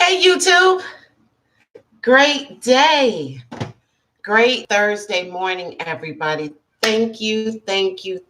Hey, YouTube. Great day. Great Thursday morning, everybody. Thank you for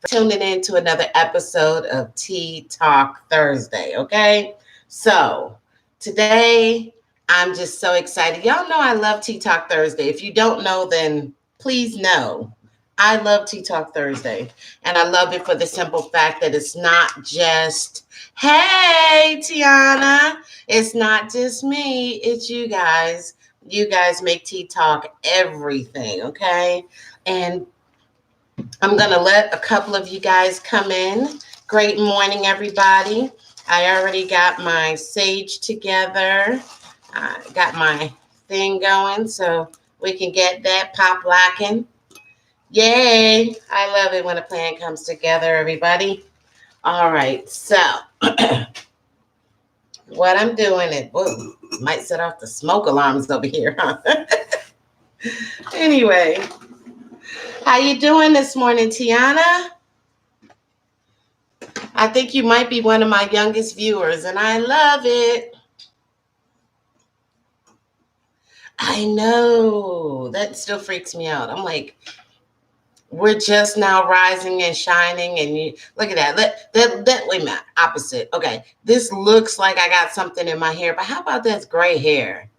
tuning in to another episode of Tea Talk Thursday, okay? So, today, I'm just so excited. Y'all know I love Tea Talk Thursday. If you don't know, then please know. I love Tea Talk Thursday. And I love it for the simple fact that it's not just, hey, Tiana. It's not just me, it's you guys. You guys make Tea Talk everything, okay? And I'm going to let a couple of you guys come in. Great morning, everybody. I already got my sage together. I got my thing going so we can get that pop locking. Yay! I love it when a plan comes together, everybody. All right, so what I'm doing is, whoa, might set off the smoke alarms over here, huh? Anyway, how you doing this morning, Tiana? I think you might be one of my youngest viewers, and I love it. I know. That still freaks me out. I'm like, we're just now rising and shining, and you look at that. Wait a minute, opposite. Okay, this looks like I got something in my hair, but how about that's gray hair?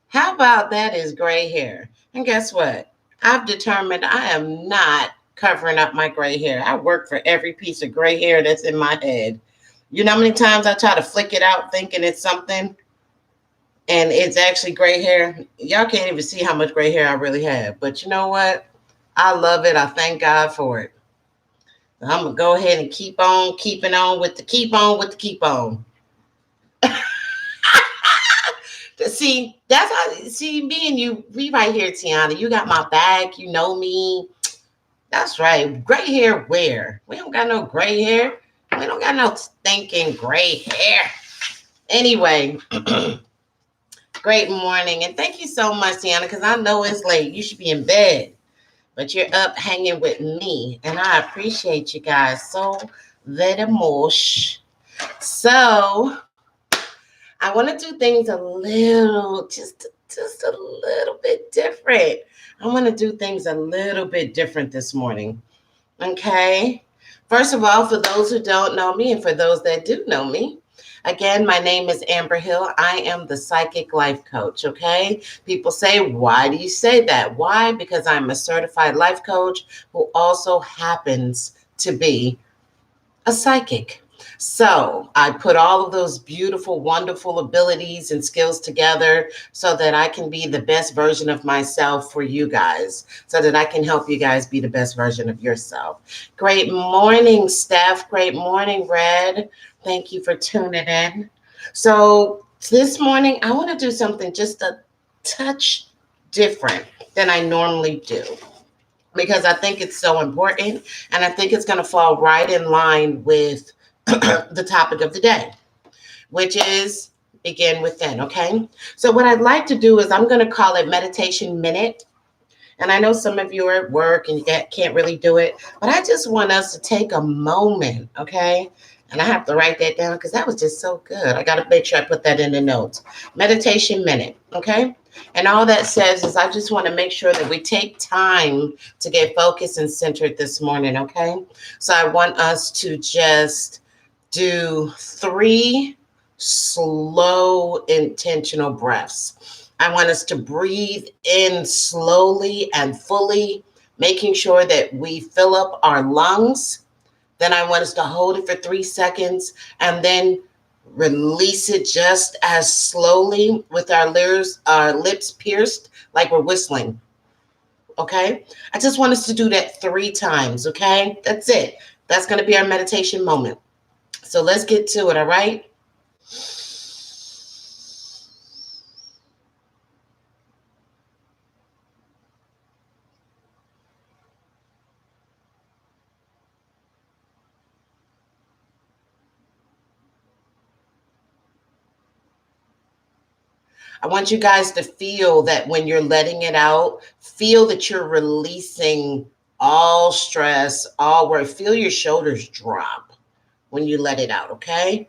How about that is gray hair? And guess what? I've determined I am not covering up my gray hair. I work for every piece of gray hair that's in my head. You know how many times I try to flick it out thinking it's something and it's actually gray hair? Y'all can't even see how much gray hair I really have. But you know what? I love it. I thank God for it. I'm going to go ahead and keep on keeping on with the keep on. See, that's how, see, me and you, we right here, Tiana. You got my back. You know me. That's right. Gray hair where? We don't got no gray hair. We don't got no stinking gray hair. Anyway, great morning. And thank you so much, Tiana, because I know it's late. You should be in bed. But you're up hanging with me. And I appreciate you guys so very much. So, I want to do things a little, just a little bit different. I want to do things a little bit different this morning. Okay. First of all, for those who don't know me and for those that do know me, again, my name is Amber Hill. I am the Psychic Life Coach. Okay. People say, why do you say that? Why? Because I'm a certified life coach who also happens to be a psychic. So I put all of those beautiful, wonderful abilities and skills together so that I can be the best version of myself for you guys, so that I can help you guys be the best version of yourself. Great morning, Steph. Great morning, Red. Thank you for tuning in. So this morning, I want to do something just a touch different than I normally do, because I think it's so important, and I think it's going to fall right in line with the topic of the day, which is begin within, okay? So what I'd like to do is I'm going to call it Meditation Minute. And I know some of you are at work and you can't really do it, but I just want us to take a moment, okay? And I have to write that down because that was just so good. I got to make sure I put that in the notes. Meditation Minute, okay? And all that says is I just want to make sure that we take time to get focused and centered this morning, okay? So I want us to just do 3 slow, intentional breaths. I want us to breathe in slowly and fully, making sure that we fill up our lungs. Then I want us to hold it for 3 seconds and then release it just as slowly with our lips pierced like we're whistling. Okay? I just want us to do that 3 times. Okay? That's it. That's going to be our meditation moment. So let's get to it, all right? I want you guys to feel that when you're letting it out, feel that you're releasing all stress, all worry. Feel your shoulders drop when you let it out, okay?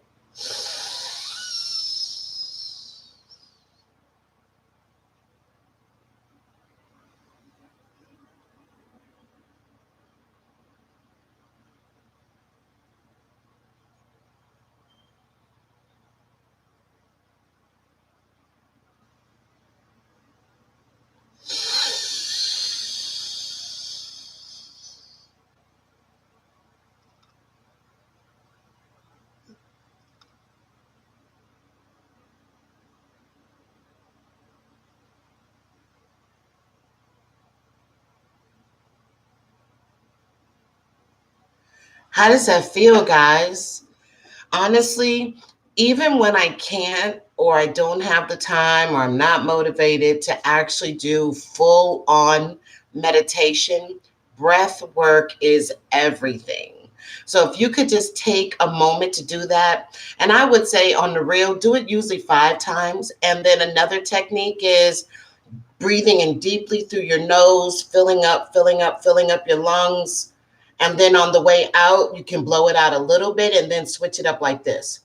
How does that feel, guys? Honestly, even when I can't or I don't have the time or I'm not motivated to actually do full on meditation, breath work is everything. So if you could just take a moment to do that, and I would say on the real, do it usually 5 times. And then another technique is breathing in deeply through your nose, filling up, filling up, filling up your lungs. And then on the way out, you can blow it out a little bit and then switch it up like this.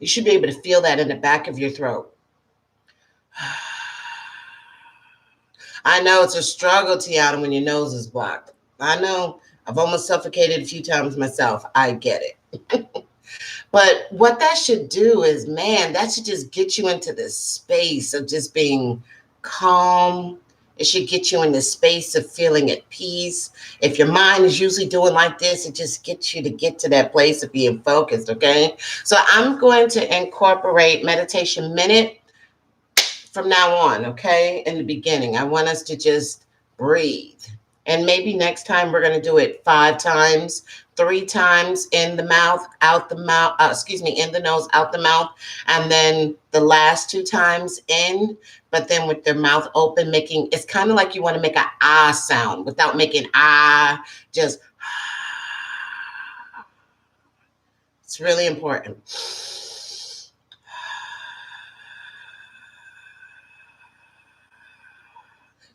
You should be able to feel that in the back of your throat. I know it's a struggle, Tiana, when your nose is blocked. I know. I've almost suffocated a few times myself. I get it. But what that should do is, man, that should just get you into this space of just being calm. It should get you in the space of feeling at peace. If your mind is usually doing like this, it just gets you to get to that place of being focused, okay? So I'm going to incorporate meditation minute from now on, okay? In the beginning, I want us to just breathe. And maybe next time we're going to do it 5 times, 3 times in the mouth, out the mouth, in the nose, out the mouth. And then the last 2 times in, but then with their mouth open, making, it's kind of like you want to make an ah sound without making ah, just, it's really important.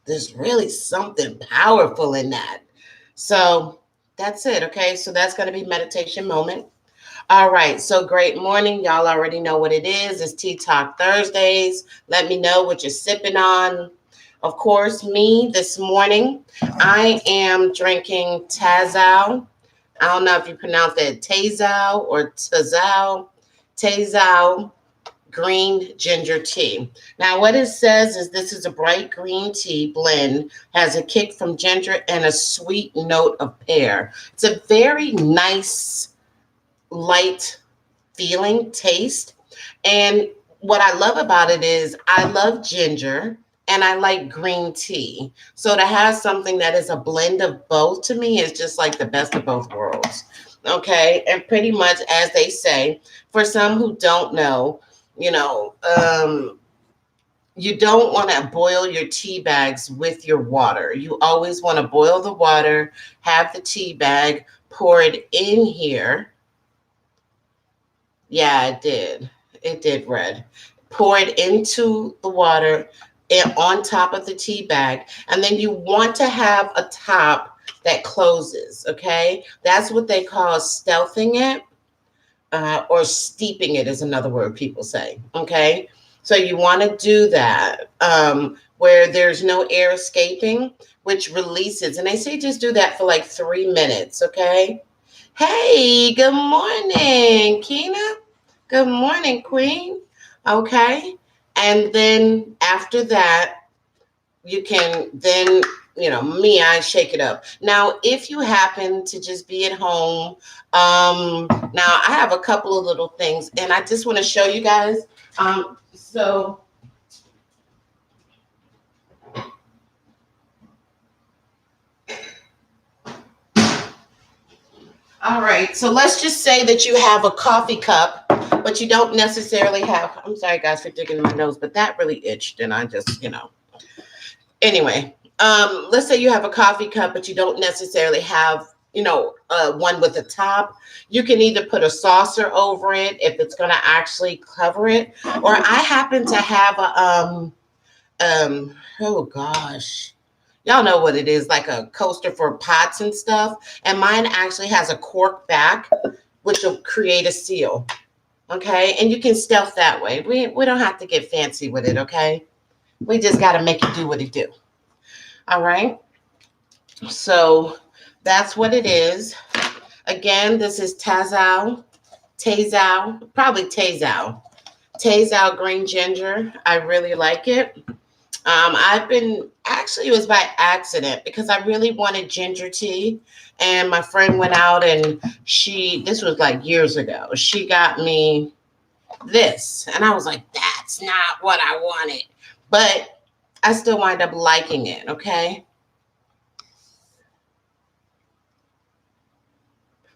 There's really something powerful in that. So that's it. Okay. So that's going to be meditation moment. All right. So great morning. Y'all already know what it is. It's Tea Talk Thursdays. Let me know what you're sipping on. Of course, me this morning, I am drinking TAZO. I don't know if you pronounce that TAZO or TAZO. TAZO green ginger tea. Now, what it says is this is a bright green tea blend, has a kick from ginger and a sweet note of pear. It's a very nice, light feeling taste. And what I love about it is I love ginger and I like green tea. So to have something that is a blend of both to me is just like the best of both worlds. Okay. And pretty much as they say, for some who don't know, you know, you don't want to boil your tea bags with your water. You always want to boil the water, have the tea bag, pour it in here. Yeah, it did. It did, Red. Pour it into the water and on top of the tea bag. And then you want to have a top that closes, okay? That's what they call stealthing it. Or steeping it is another word people say. Okay. So you want to do that where there's no air escaping, which releases. And they say just do that for like 3 minutes. Okay. Hey, good morning, Keena. Good morning, Queen. Okay. And then after that, you can then, I shake it up. Now, if you happen to just be at home, now I have a couple of little things and I just want to show you guys. So all right, so let's just say that you have a coffee cup, but you don't necessarily have, I'm sorry guys for digging in my nose, but that really itched and I just, anyway, let's say you have a coffee cup, but you don't necessarily have, one with a top. You can either put a saucer over it if it's going to actually cover it, or I happen to have oh gosh, y'all know what it is, like a coaster for pots and stuff. And mine actually has a cork back, which will create a seal. Okay, and you can stealth that way. We don't have to get fancy with it. Okay, we just got to make it do what it do. All right. So that's what it is. Again, this is TAZO, probably TAZO green ginger. I really like it. It was by accident because I really wanted ginger tea. And my friend went out and this was like years ago, she got me this. And I was like, that's not what I wanted. But I still wind up liking it, okay?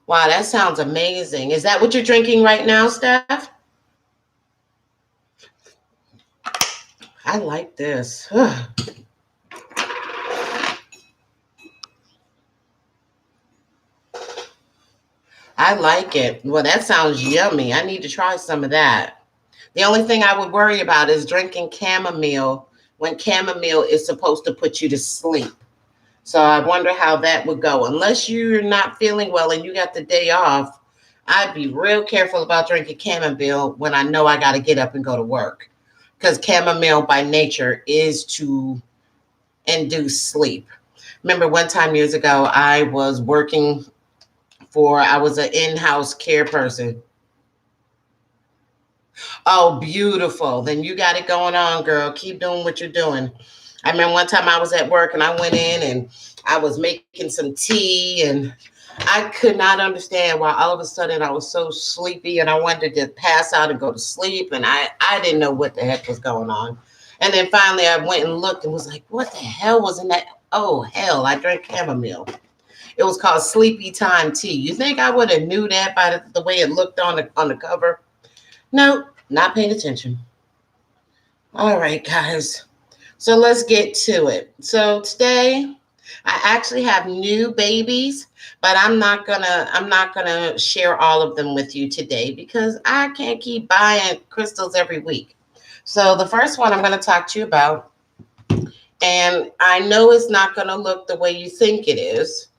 Wow, that sounds amazing. Is that what you're drinking right now, Steph? I like this. I like it. Well, that sounds yummy. I need to try some of that. The only thing I would worry about is drinking chamomile when chamomile is supposed to put you to sleep. So I wonder how that would go. Unless you're not feeling well and you got the day off, I'd be real careful about drinking chamomile when I know I got to get up and go to work. Because chamomile by nature is to induce sleep. Remember one time years ago, I was an in-house care person. Oh, beautiful. Then you got it going on, girl. Keep doing what you're doing. I remember one time I was at work and I went in and I was making some tea and I could not understand why all of a sudden I was so sleepy and I wanted to pass out and go to sleep. And I didn't know what the heck was going on. And then finally I went and looked and was like, what the hell was in that? Oh, hell, I drank chamomile. It was called Sleepy Time Tea. You think I would have knew that by the way it looked on the cover? Nope, not paying attention. All right, guys. So let's get to it. So today I actually have new babies, but I'm not gonna share all of them with you today because I can't keep buying crystals every week. So the first one I'm gonna talk to you about, and I know it's not gonna look the way you think it is,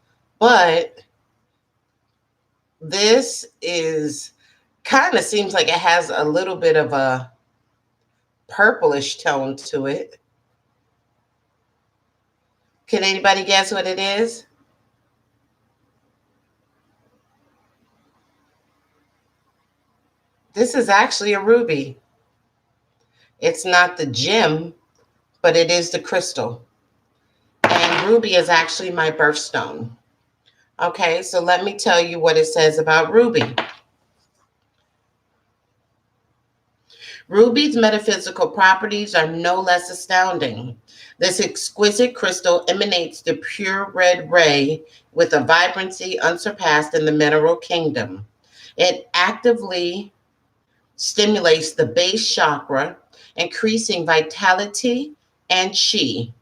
but this is kind of seems like it has a little bit of a purplish tone to it. Can anybody guess what it is? This is actually a ruby. It's not the gem, but it is the crystal. And ruby is actually my birthstone. Okay, so let me tell you what it says about ruby. Ruby's metaphysical properties are no less astounding. This exquisite crystal emanates the pure red ray with a vibrancy unsurpassed in the mineral kingdom. It actively stimulates the base chakra, increasing vitality and chi,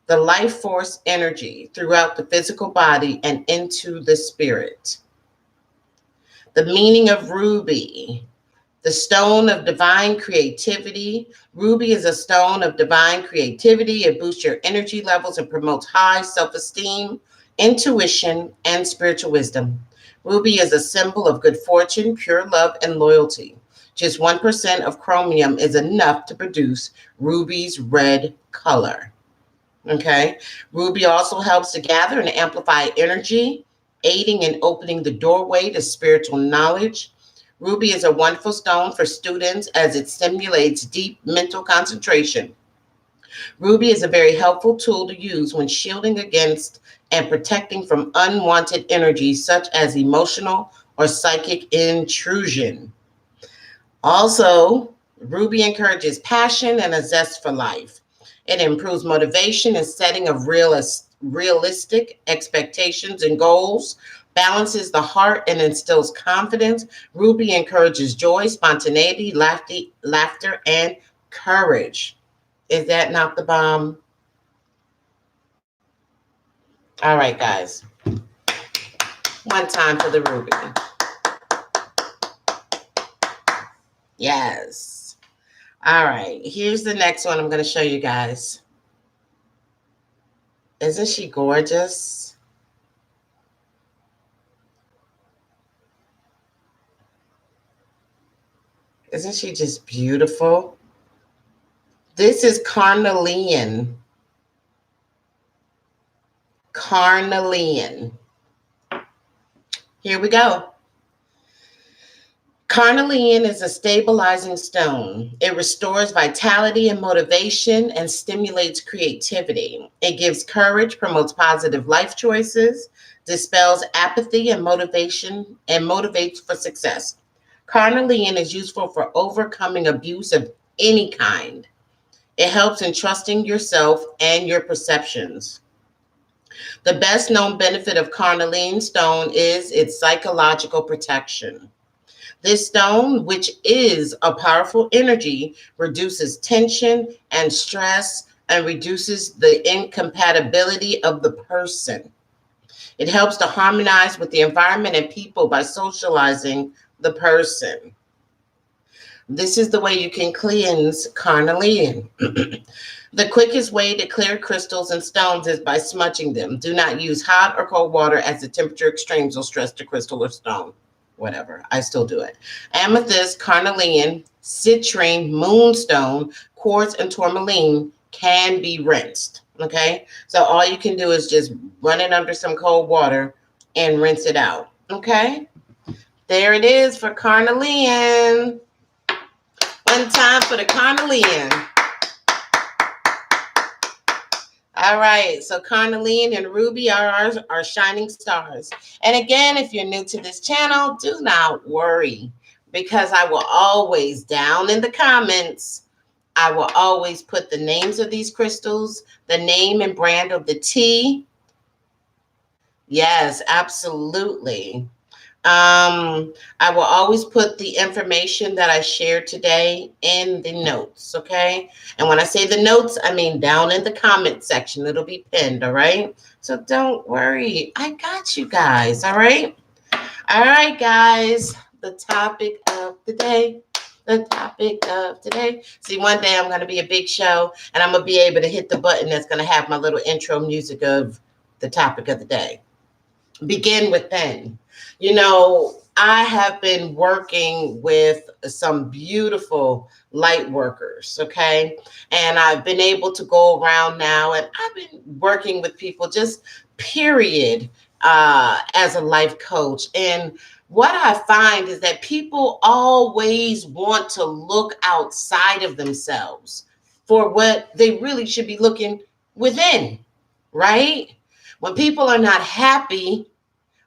the life force energy throughout the physical body and into the spirit. The meaning of ruby. The stone of divine creativity. Ruby is a stone of divine creativity. It boosts your energy levels and promotes high self-esteem, intuition, and spiritual wisdom. Ruby is a symbol of good fortune, pure love, and loyalty. Just 1% of chromium is enough to produce ruby's red color. Okay. Ruby also helps to gather and amplify energy, aiding in opening the doorway to spiritual knowledge. Ruby is a wonderful stone for students as it stimulates deep mental concentration. Ruby is a very helpful tool to use when shielding against and protecting from unwanted energies such as emotional or psychic intrusion. Also, ruby encourages passion and a zest for life. It improves motivation and setting of realistic expectations and goals, balances the heart and instills confidence. Ruby encourages joy, spontaneity, laughter, and courage. Is that not the bomb? All right, guys. One time for the ruby. Yes. All right. Here's the next one I'm going to show you guys. Isn't she gorgeous? Isn't she just beautiful? This is carnelian. Carnelian. Here we go. Carnelian is a stabilizing stone. It restores vitality and motivation and stimulates creativity. It gives courage, promotes positive life choices, dispels apathy and motivation, and motivates for success. Carnelian is useful for overcoming abuse of any kind. It helps in trusting yourself and your perceptions. The best known benefit of carnelian stone is its psychological protection. This stone, which is a powerful energy, reduces tension and stress and reduces the incompatibility of the person. It helps to harmonize with the environment and people by socializing the person. This is the way you can cleanse carnelian. The quickest way to clear crystals and stones is by smudging them. Do not use hot or cold water as the temperature extremes will stress the crystal or stone. Whatever, I still do it. Amethyst, carnelian, citrine, moonstone, quartz, and tourmaline can be rinsed. Okay, so all you can do is just run it under some cold water and rinse it out. Okay, there it is for carnelian. One time for the carnelian. All right, so carnelian and ruby are our shining stars. And again, if you're new to this channel, do not worry, because I will always, down in the comments, I will always put the names of these crystals, the name and brand of the tea. Yes, absolutely. I will always put the information that I shared today in the notes, okay? And when I say the notes, I mean down in the comment section. It'll be pinned, all right? So don't worry. I got you guys, all right? All right, guys. The topic of the day. The topic of today. See, one day I'm going to be a big show, and I'm going to be able to hit the button that's going to have my little intro music of the topic of the day. Begin with then. You know, I have been working with some beautiful light workers, okay? And I've been able to go around now, and I've been working with people just period as a life coach. And what I find is that people always want to look outside of themselves for what they really should be looking within, right? When people are not happy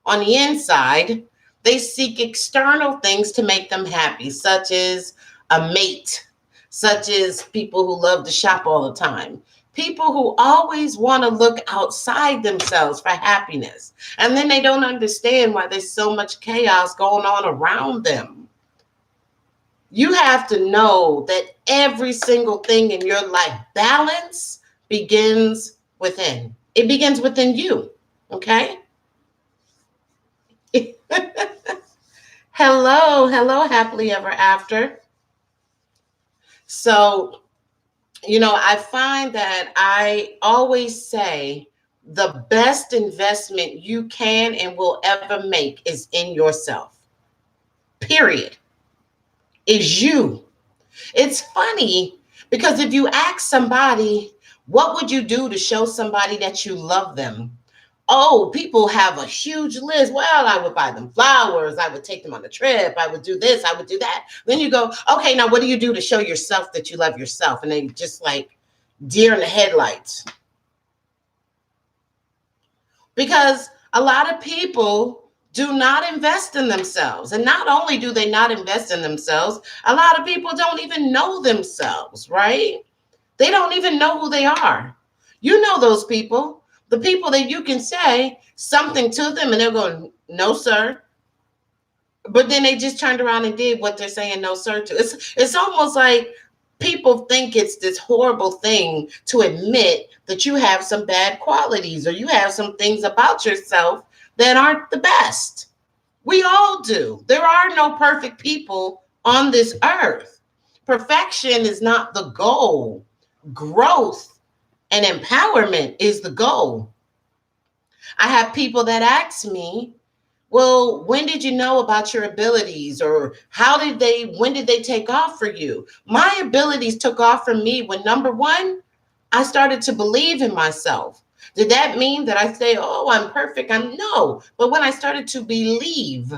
on the inside, they seek external things to make them happy, such as a mate, such as people who love to shop all the time, people who always want to look outside themselves for happiness. And then they don't understand why there's so much chaos going on around them. You have to know that every single thing in your life, balance begins within. It begins within you, okay? Hello, happily ever after. So, you know, I find that I always say the best investment you can and will ever make is in yourself. Period. Is you. It's funny because if you ask somebody, what would you do to show somebody that you love them? Oh, people have a huge list. Well, I would buy them flowers. I would take them on a trip. I would do this. I would do that. Then you go, okay, now what do you do to show yourself that you love yourself? And they just like deer in the headlights. Because a lot of people do not invest in themselves. And not only do they not invest in themselves, a lot of people don't even know themselves, right? They don't even know who they are. You know those people. The people that you can say something to them and they're going, no, sir. But then they just turned around and did what they're saying no, sir, to. It's almost like people think it's this horrible thing to admit that you have some bad qualities or you have some things about yourself that aren't the best. We all do. There are no perfect people on this earth. Perfection is not the goal. Growth and empowerment is the goal. I have people that ask me, well, when did you know about your abilities? Or when did they take off for you? My abilities took off for me when, number one, I started to believe in myself. Did that mean that I say, oh, I'm perfect? No. But when I started to believe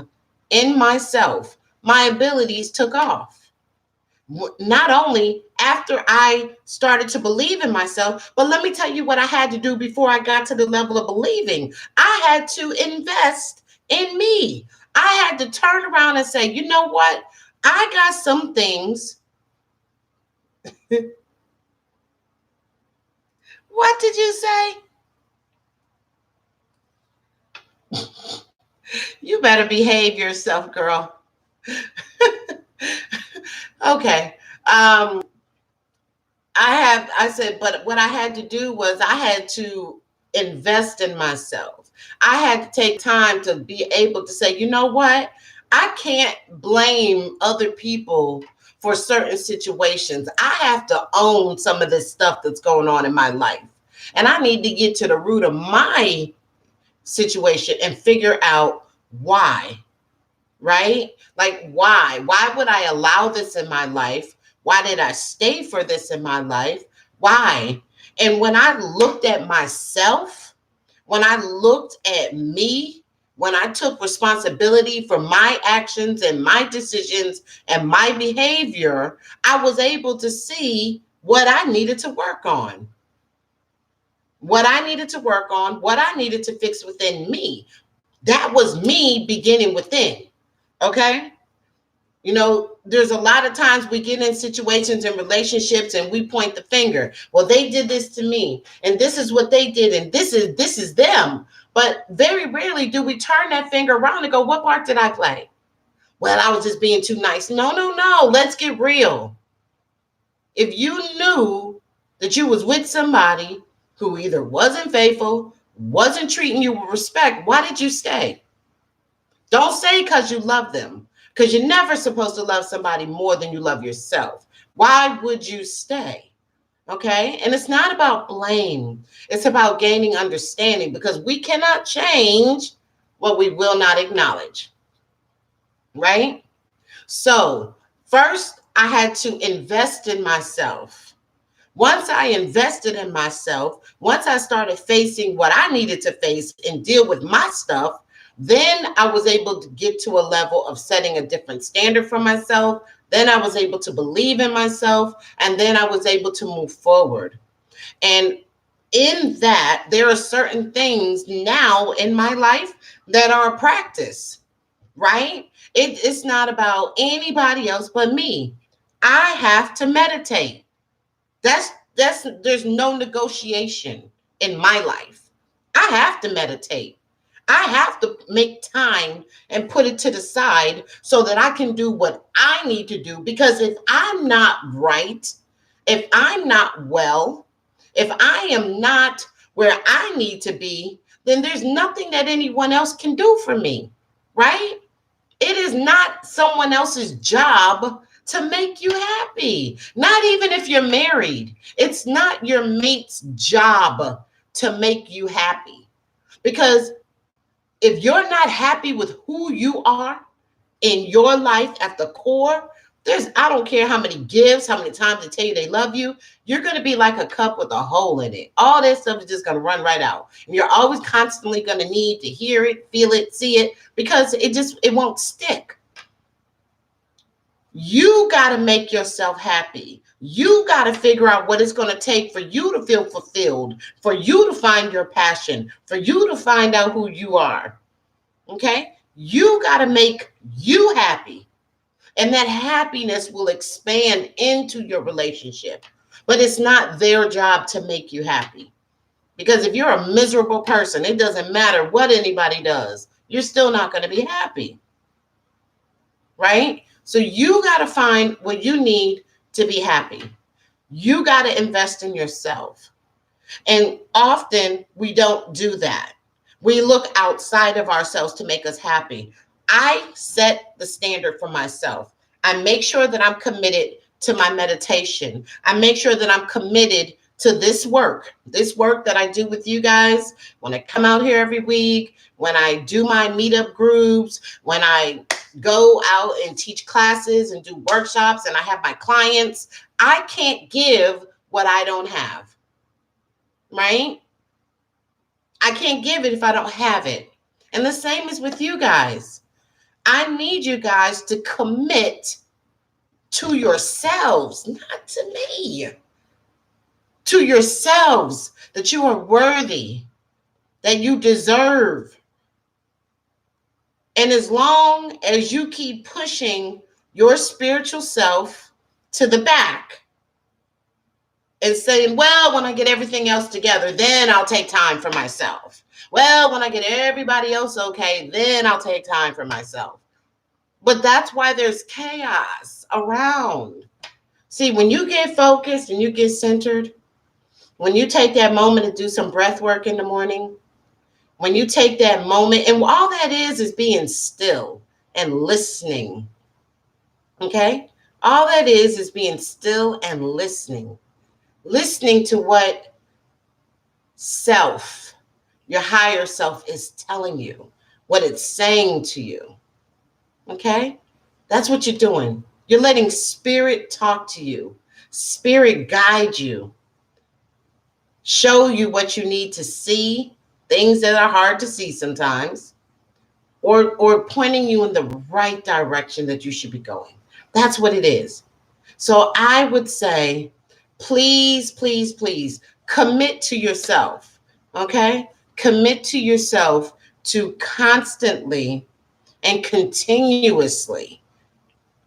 in myself, my abilities took off. Not only after I started to believe in myself, but let me tell you what I had to do before I got to the level of believing. I had to invest in me. I had to turn around and say, you know what? I got some things What did you say? You better behave yourself, girl. Okay. I said, but what I had to do was I had to invest in myself. I had to take time to be able to say, you know what? I can't blame other people for certain situations. I have to own some of this stuff that's going on in my life. And I need to get to the root of my situation and figure out why, right? Like, why? Why would I allow this in my life? Why did I stay for this in my life? Why? And when I looked at myself, when I looked at me, when I took responsibility for my actions and my decisions and my behavior, I was able to see what I needed to work on, what I needed to work on, what I needed to fix within me. That was me beginning within. Okay. You know, there's a lot of times we get in situations and relationships and we point the finger. Well, they did this to me, and this is what they did, and this is them. But very rarely do we turn that finger around and go, what part did I play? Well, I was just being too nice. No, no, no. Let's get real. If you knew that you was with somebody who either wasn't faithful, wasn't treating you with respect, why did you stay? Don't say because you love them, because you're never supposed to love somebody more than you love yourself. Why would you stay? Okay. And it's not about blame, it's about gaining understanding, because we cannot change what we will not acknowledge. Right. So, first, I had to invest in myself. Once I invested in myself, once I started facing what I needed to face and deal with my stuff, then I was able to get to a level of setting a different standard for myself. Then I was able to believe in myself, and then I was able to move forward. And in that, there are certain things now in my life that are a practice, right? It's not about anybody else but me. I have to meditate. That's there's no negotiation in my life. I have to meditate. I have to make time and put it to the side so that I can do what I need to do, because if I'm not right, if I'm not well, if I am not where I need to be, then there's nothing that anyone else can do for me, right? It is not someone else's job to make you happy. Not even if you're married. It's not your mate's job to make you happy. Because if you're not happy with who you are in your life at the core, I don't care how many gifts, how many times they tell you they love you, you're going to be like a cup with a hole in it. All that stuff is just going to run right out. And you're always constantly going to need to hear it, feel it, see it, because it won't stick. You got to make yourself happy. You got to figure out what it's going to take for you to feel fulfilled, for you to find your passion, for you to find out who you are. Okay? You got to make you happy. And that happiness will expand into your relationship. But it's not their job to make you happy. Because if you're a miserable person, it doesn't matter what anybody does, you're still not going to be happy. Right? So you got to find what you need to be happy. You got to invest in yourself. And often we don't do that. We look outside of ourselves to make us happy. I set the standard for myself. I make sure that I'm committed to my meditation. I make sure that I'm committed to this work that I do with you guys. When I come out here every week, when I do my meetup groups, when I go out and teach classes and do workshops and I have my clients, I can't give what I don't have, right? I can't give it if I don't have it. And the same is with you guys. I need you guys to commit to yourselves, not to me, to yourselves, that you are worthy, that you deserve. And as long as you keep pushing your spiritual self to the back, and saying, well, when I get everything else together, then I'll take time for myself. Well, when I get everybody else okay, then I'll take time for myself. But that's why there's chaos around. See, when you get focused and you get centered, when you take that moment to do some breath work in the morning, when you take that moment, and all that is being still and listening. Okay? All that is being still and listening. Listening to what self, your higher self, is telling you, what it's saying to you. Okay? That's what you're doing. You're letting spirit talk to you, spirit guide you, show you what you need to see, things that are hard to see sometimes, or pointing you in the right direction that you should be going. That's what it is. So I would say, please, please, please commit to yourself. Okay? Commit to yourself to constantly and continuously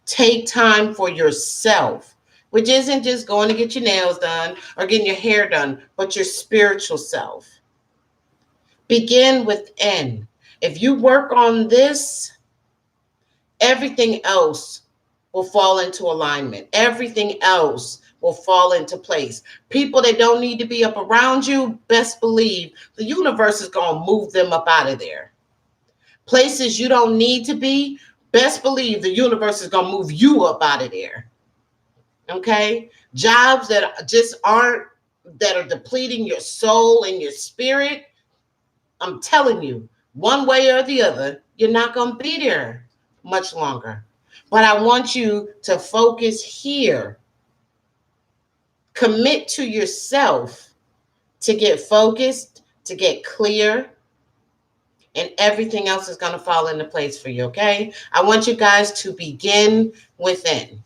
take time for yourself, which isn't just going to get your nails done or getting your hair done, but your spiritual self. Begin within. If you work on this, everything else will fall into alignment. Everything else will fall into place. People that don't need to be up around you, best believe the universe is going to move them up out of there. Places you don't need to be, best believe the universe is going to move you up out of there. Okay? Jobs that just aren't, that are depleting your soul and your spirit, I'm telling you, one way or the other, you're not going to be there much longer. But I want you to focus here. Commit to yourself to get focused, to get clear, and everything else is going to fall into place for you, okay? I want you guys to begin within.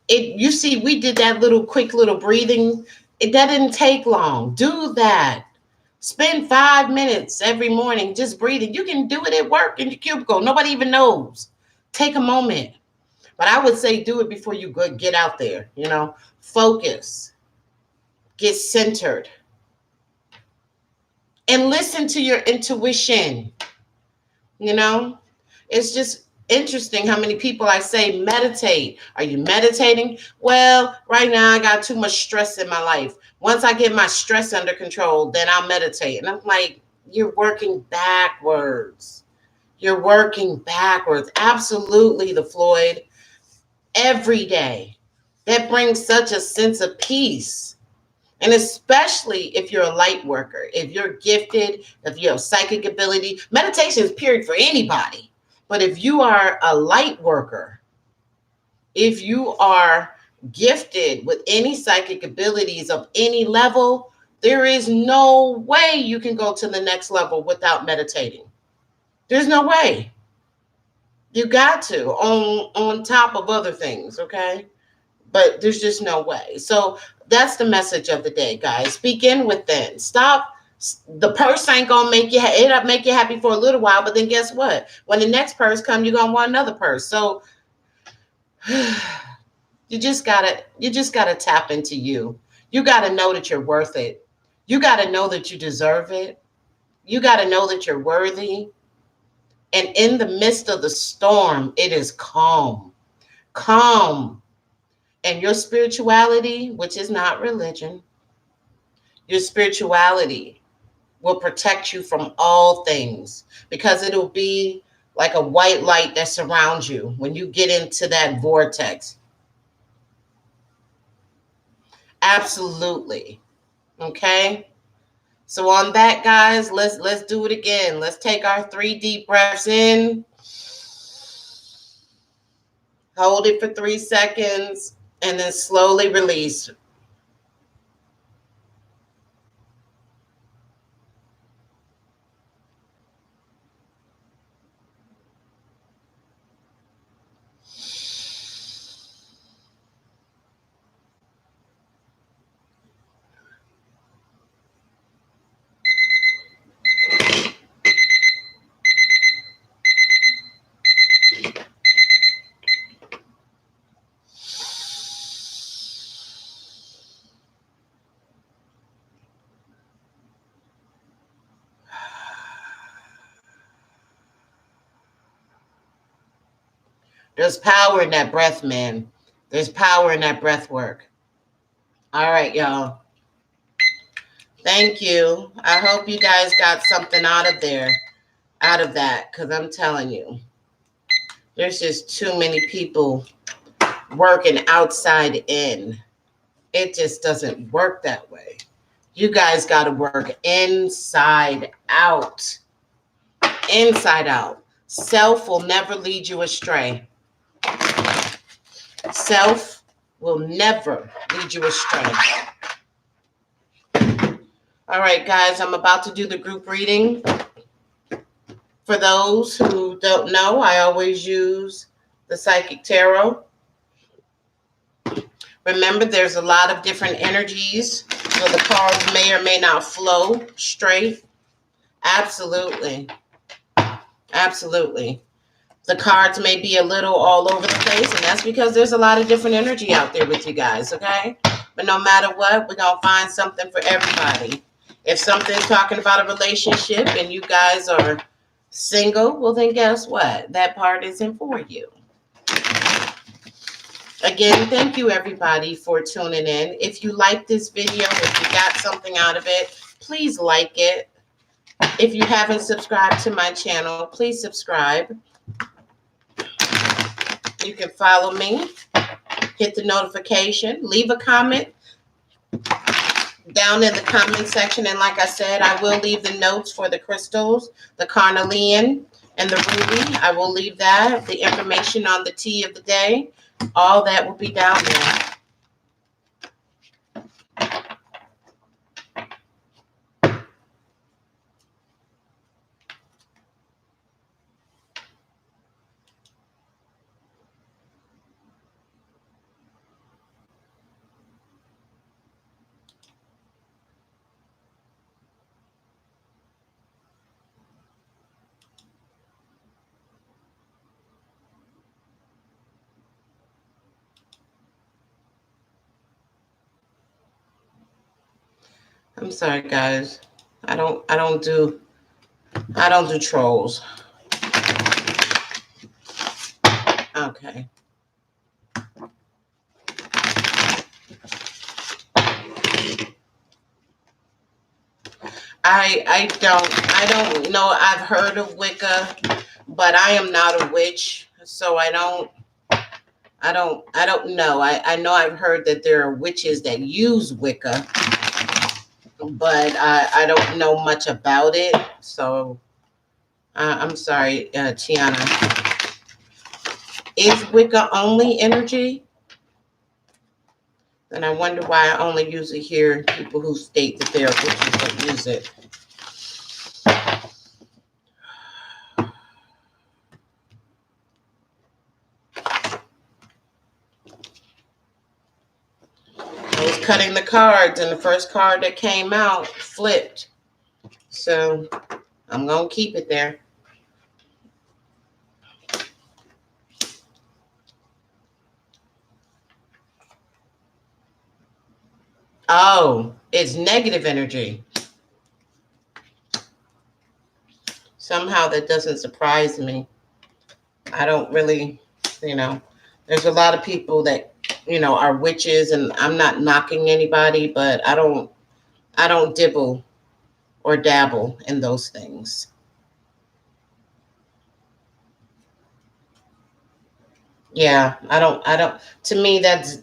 You see, we did that little quick little breathing. That didn't take long. Do that. Spend 5 minutes every morning just breathing. You can do it at work in your cubicle. Nobody even knows. Take a moment. But I would say do it before you go get out there, Focus. Get centered. And listen to your intuition. It's just interesting how many people I say meditate. Are you meditating? Well, right now I got too much stress in my life. Once I get my stress under control, then I'll meditate. And I'm like, you're working backwards. You're working backwards. Absolutely, the Floyd. Every day. That brings such a sense of peace. And especially if you're a light worker, if you're gifted, if you have psychic ability, meditation is period for anybody. But if you are a light worker, if you are gifted with any psychic abilities of any level, there is no way you can go to the next level without meditating. There's no way. You got to, on top of other things, okay? But there's just no way. So that's the message of the day, guys. Begin within. Stop. The purse ain't gonna make you. It'll make you happy for a little while, but then guess what? When the next purse comes, you're gonna want another purse. So you just gotta tap into you. You gotta know that you're worth it. You gotta know that you deserve it. You gotta know that you're worthy. And in the midst of the storm, it is calm. Calm. And your spirituality, which is not religion, your spirituality will protect you from all things, because it'll be like a white light that surrounds you when you get into that vortex. Absolutely. Okay. So on that, guys, let's do it again. Let's take our 3 deep breaths in. Hold it for 3 seconds and then slowly release. There's power in that breath, man. There's power in that breath work. All right, y'all. Thank you. I hope you guys got something out of that, because I'm telling you, there's just too many people working outside in. It just doesn't work that way. You guys got to work inside out. Inside out. Self will never lead you astray. Self will never lead you astray. All right, guys, I'm about to do the group reading. For those who don't know, I always use the Psychic Tarot. Remember, there's a lot of different energies, so the cards may or may not flow straight. Absolutely. Absolutely. The cards may be a little all over the place, and that's because there's a lot of different energy out there with you guys, okay? But no matter what, we're going to find something for everybody. If something's talking about a relationship and you guys are single, well, then guess what? That part isn't for you. Again, thank you, everybody, for tuning in. If you like this video, if you got something out of it, please like it. If you haven't subscribed to my channel, please subscribe. You can follow me, hit the notification, leave a comment down in the comment section. And like I said, I will leave the notes for the crystals, the carnelian and the ruby. I will leave that, the information on the tea of the day. All that will be down there. I'm sorry, guys. I don't do trolls. Okay. I don't know. I've heard of Wicca, but I am not a witch, so I don't know. I know I've heard that there are witches that use Wicca, but I don't know much about it. So I'm sorry, Tiana. Is Wicca only energy? And I wonder why I only usually hear people who state that they are witches that use it. I was cutting the cards, and the first card that came out flipped. So I'm going to keep it there. Oh, it's negative energy. Somehow that doesn't surprise me. I don't really, there's a lot of people that, are witches, and I'm not knocking anybody, but I don't dibble or dabble in those things. Yeah, I don't, to me, that's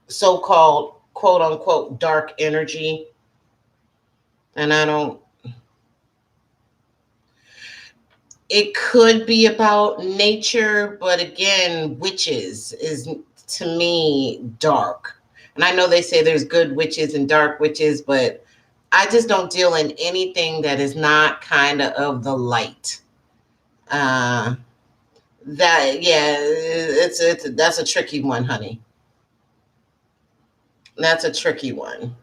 so-called quote unquote dark energy. And it could be about nature, but again, witches is to me dark. And I know they say there's good witches and dark witches, but I just don't deal in anything that is not kind of the light. That's a tricky one, honey. That's a tricky one.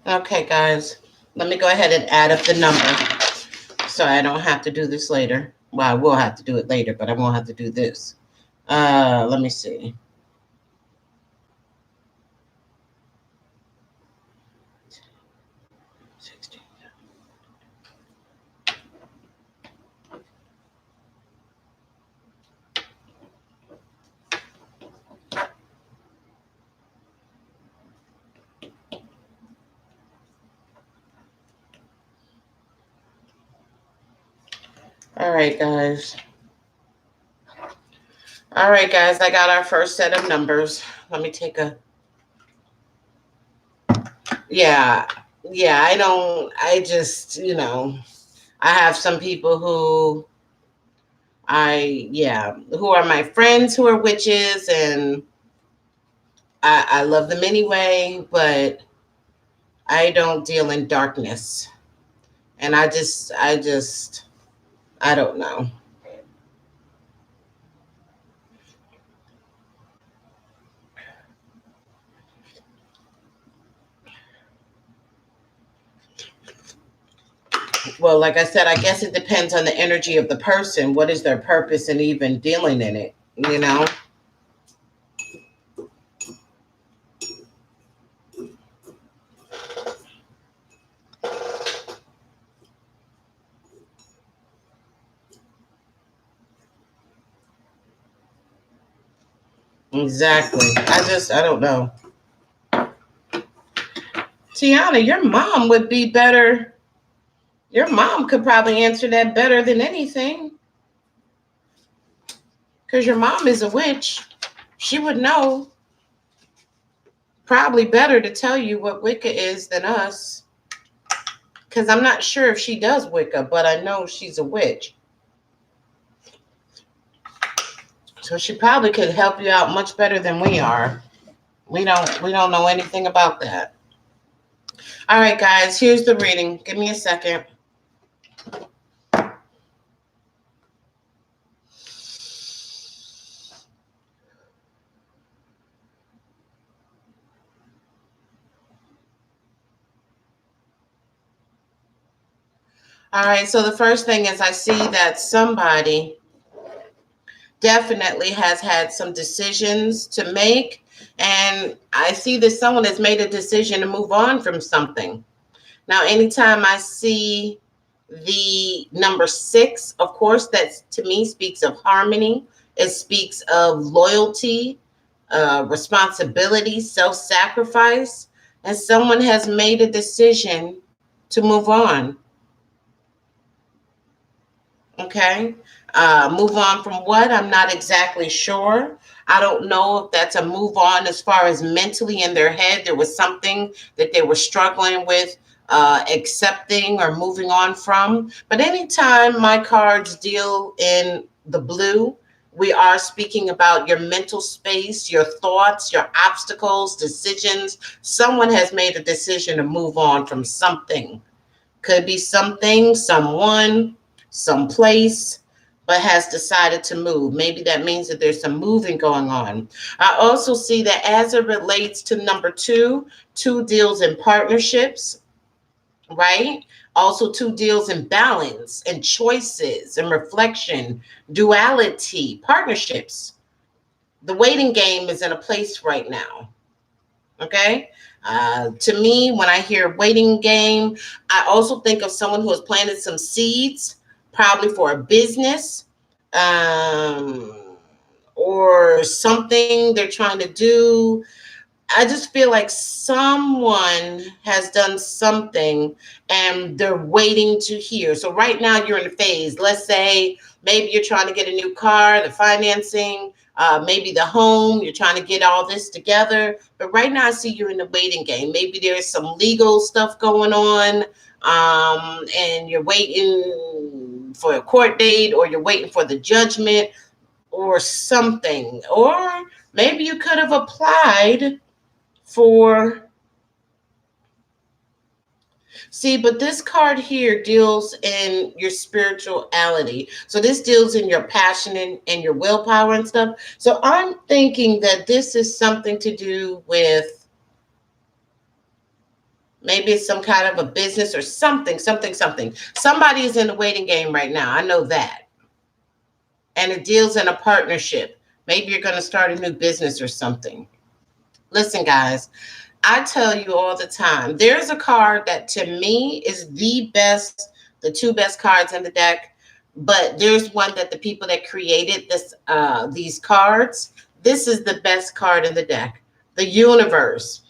Okay, guys, let me go ahead and add up the number. So I don't have to do this later. Well, I will have to do it later, but I won't have to do this. Let me see. All right, guys. All right, guys. I got our first set of numbers. Let me take a. Yeah, yeah. I don't. I just, I have some people who who are my friends who are witches, and I love them anyway, but I don't deal in darkness. And I don't know. Well, like I said, I guess it depends on the energy of the person. What is their purpose in even dealing in it, you know? Exactly. I don't know. Tiana, your mom would be better. Your mom could probably answer that better than anything. Because your mom is a witch. She would know probably better to tell you what Wicca is than us. Because I'm not sure if she does Wicca, but I know she's a witch. So she probably could help you out much better than we are. We don't know anything about that. All right, guys, here's the reading. Give me a second. All right, so the first thing is I see that somebody definitely has had some decisions to make. And I see that someone has made a decision to move on from something. Now, anytime I see the number 6, of course, that to me speaks of harmony. It speaks of loyalty, responsibility, self-sacrifice. And someone has made a decision to move on. Okay. Move on from what? I'm not exactly sure. I don't know if that's a move on as far as mentally in their head. There was something that they were struggling with accepting or moving on from. But anytime my cards deal in the blue, we are speaking about your mental space, your thoughts, your obstacles, decisions. Someone has made a decision to move on from something. Could be something, someone, someplace, but has decided to move. Maybe that means that there's some moving going on. I also see that as it relates to number 2, 2 deals in partnerships, right? Also 2 deals in balance and choices and reflection, duality, partnerships. The waiting game is in a place right now. Okay. To me, when I hear waiting game, I also think of someone who has planted some seeds, probably for a business, um, or something they're trying to do. I just feel like someone has done something and they're waiting to hear. So right now you're in a phase. Let's say maybe you're trying to get a new car, the financing, maybe the home. You're trying to get all this together. But right now I see you're in the waiting game. Maybe there's some legal stuff going on, and you're waiting for a court date, or you're waiting for the judgment or something. Or maybe you could have applied for, see, but this card here deals in your spirituality. So this deals in your passion and your willpower and stuff. So I'm thinking that this is something to do with Maybe it's some kind of a business or something, something, something. Somebody is in the waiting game right now. I know that. And it deals in a partnership. Maybe you're going to start a new business or something. Listen, guys, I tell you all the time, there's a card that to me is the best, the two best cards in the deck. But there's one that the people that created these cards, this is the best card in the deck. The universe.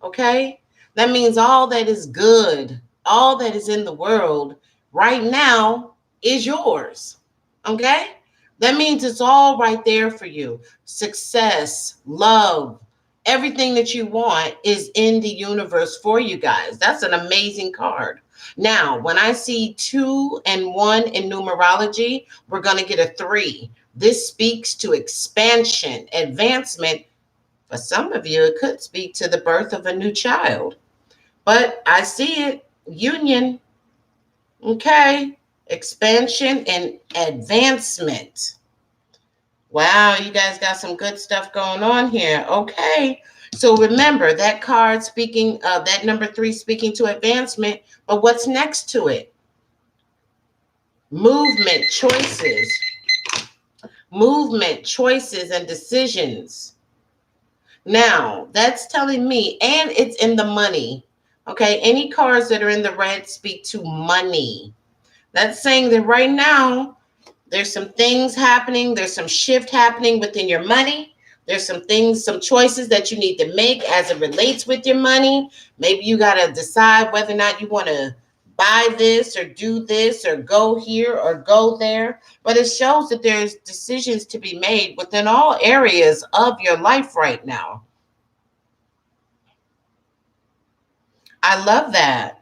Okay? That means all that is good, all that is in the world right now is yours. Okay? That means it's all right there for you. Success, love, everything that you want is in the universe for you guys. That's an amazing card. Now, when I see 2 and 1 in numerology, we're going to get a 3. This speaks to expansion, advancement. For some of you, it could speak to the birth of a new child. But I see it, union, okay, expansion and advancement. Wow, you guys got some good stuff going on here. Okay. So remember that card speaking of that number 3 speaking to advancement, but what's next to it? Movement, choices, and decisions. Now, that's telling me, and it's in the money. Okay, any cards that are in the red speak to money. That's saying that right now, there's some things happening. There's some shift happening within your money. There's some things, some choices that you need to make as it relates with your money. Maybe you got to decide whether or not you want to buy this or do this or go here or go there. But it shows that there's decisions to be made within all areas of your life right now. I love that.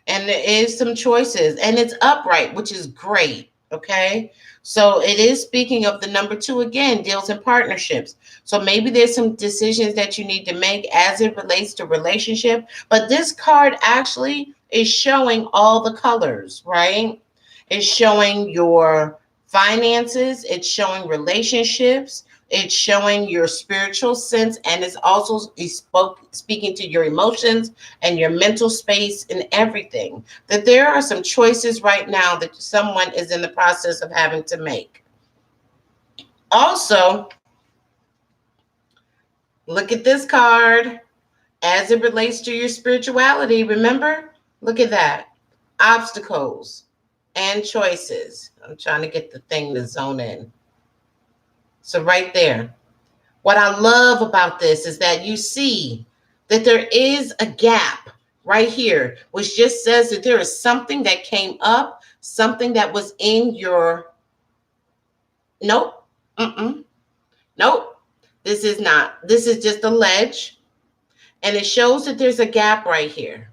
And there is some choices, and it's upright, which is great. Okay. So it is speaking of the number 2 again, deals in partnerships. So maybe there's some decisions that you need to make as it relates to relationship. But this card actually is showing all the colors, right? It's showing your finances, it's showing relationships, it's showing your spiritual sense, and it's also speaking to your emotions and your mental space and everything. That there are some choices right now that someone is in the process of having to make. Also, look at this card as it relates to your spirituality. Remember? Look at that. Obstacles and choices. I'm trying to get the thing to zone in. So right there. What I love about this is that you see that there is a gap right here, which just says that there is something that came up, something that was in your, nope, nope, this is not. This is just a ledge, and it shows that there's a gap right here.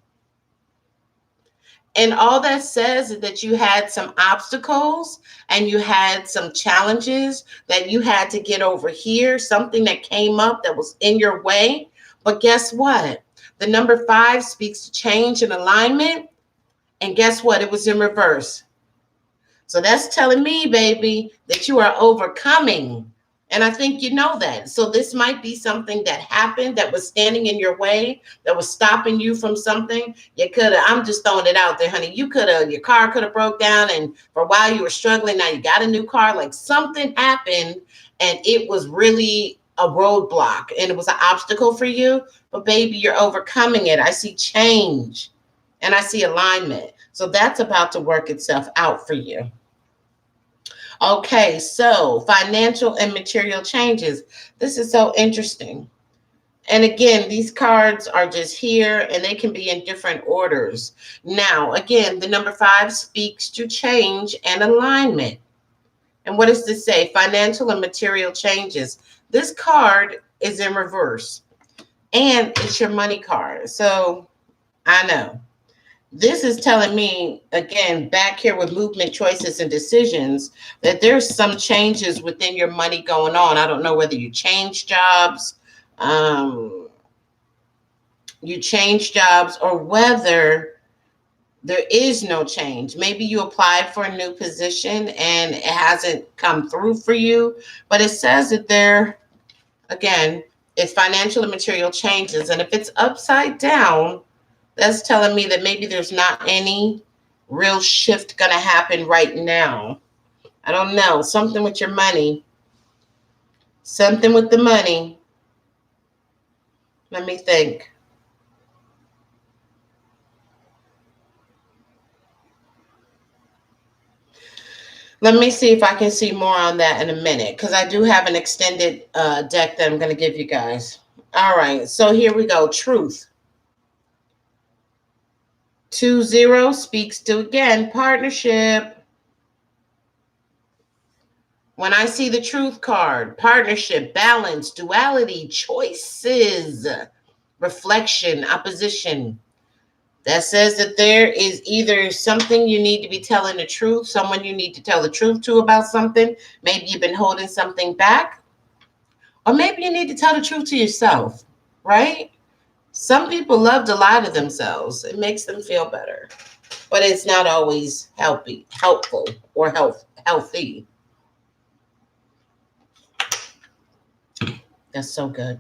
And all that says is that you had some obstacles and you had some challenges that you had to get over here, something that came up that was in your way. But guess what? The number 5 speaks to change and alignment. And guess what? It was in reverse. So that's telling me, baby, that you are overcoming. And I think you know that. So this might be something that happened that was standing in your way, that was stopping you from something. You could have, I'm just throwing it out there, honey. You could have, your car could have broke down, and for a while you were struggling. Now you got a new car. Like something happened and it was really a roadblock and it was an obstacle for you. But baby, you're overcoming it. I see change and I see alignment. So that's about to work itself out for you. Okay, so financial and material changes. This is so interesting. And again, these cards are just here and they can be in different orders. Now, again, the number 5 speaks to change and alignment. And what does this say? Financial and material changes. This card is in reverse and it's your money card. So I know. This is telling me, again, back here with movement, choices, and decisions, that there's some changes within your money going on. I don't know whether you change jobs, or whether there is no change. Maybe you applied for a new position and it hasn't come through for you, but it says that there, again, it's financial and material changes. And if it's upside down, That's telling me that maybe there's not any real shift going to happen right now. I don't know. Something with your money. Something with the money. Let me think. Let me see if I can see more on that in a minute, because I do have an extended deck that I'm going to give you guys. All right, so here we go. Truth. 2-0 speaks to, again, partnership. When I see the truth card, partnership, balance, duality, choices, reflection, opposition. That says that there is either something you need to be telling the truth, someone you need to tell the truth to about something. Maybe you've been holding something back, or maybe you need to tell the truth to yourself, right? Some people love to lie to themselves. It makes them feel better, but it's not always helpful, or healthy. That's so good.